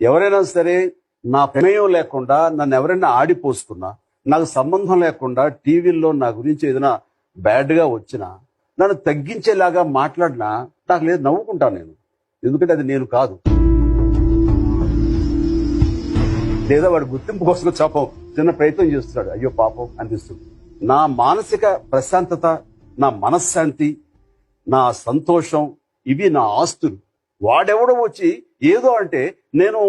ఎవరైనా సరే నా ప్రమేయం లేకుండా నన్ను ఎవరైనా ఆడిపోసుకున్నా, నాకు సంబంధం లేకుండా టీవీల్లో నా గురించి ఏదైనా బ్యాడ్ గా వచ్చినా, నన్ను తగ్గించేలాగా మాట్లాడినా నాకు లేదు, నవ్వుకుంటాను నేను. ఎందుకంటే అది నేను కాదు. లేదా వాడు గుర్తింపు కోసం చాపం చిన్న ప్రయత్నం చేస్తున్నాడు, అయ్యో పాపం అనిపిస్తుంది. నా మానసిక ప్రశాంతత, నా మనశ్శాంతి, నా సంతోషం, ఇవి నా ఆస్తులు. వాడెవడో వచ్చి ఏదో అంటే నేను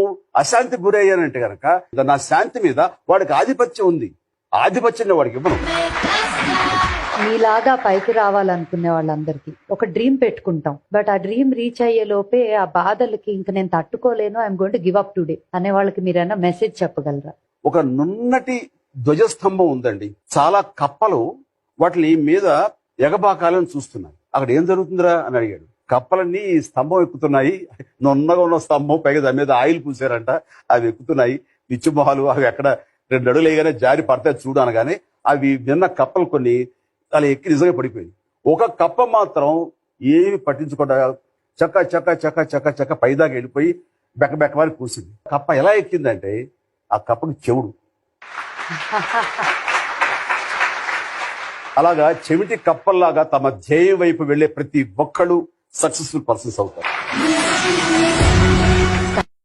అశాంతి గురయ్యానంటే గనక నా శాంతి మీద వాడికి ఆధిపత్యం ఉంది. ఆధిపత్యాన్ని వాడికి ఇవ్వను. మీలాగా పైకి రావాలనుకునే వాళ్ళందరికీ ఒక డ్రీమ్ పెట్టుకుంటాం. బట్ ఆ డ్రీమ్ రీచ్ అయ్యే లోపే ఆ బాధలకి ఇంక నేను తట్టుకోలేను, I'm going to give up today అనే వాళ్ళకి మీరైనా మెసేజ్ చెప్పగలరా? ఒక నున్నటి ధ్వజస్తంభం ఉందండి. చాలా కప్పలు వాటిని మీద ఎగబాకాలని చూస్తున్నాయి. అక్కడ ఏం జరుగుతుందిరా అని అడిగాడు. కప్పలన్నీ స్తంభం ఎక్కుతున్నాయి, నున్నగా ఉన్న స్తంభం, పైగా దాని మీద ఆయిల్ పూసారంట, అవి ఎక్కుతున్నాయి. పిచ్చిమొహాలు అవి ఎక్కడ 2 అడుగులు వేయగానే జారి పడతాయి చూడు అనగానే అవి విన్న కప్పలు కొన్ని అలా ఎక్కి నిజంగా పడిపోయింది. ఒక కప్ప మాత్రం ఏమి పట్టించుకోకుండా చక్క చక్క చక్క చక్క చక్క పైదాకా వెళ్ళిపోయి బెక్క బెక్కవారి కూసింది. కప్ప ఎలా ఎక్కిందంటే ఆ కప్పకి చెవుడు. అలాగా చెవిటి కప్పల్లాగా తమ ధ్యేయం వైపు వెళ్లే ప్రతి ఒక్కళ్ళు సక్సెస్ఫుల్ పర్సన్స్ అవుతారు.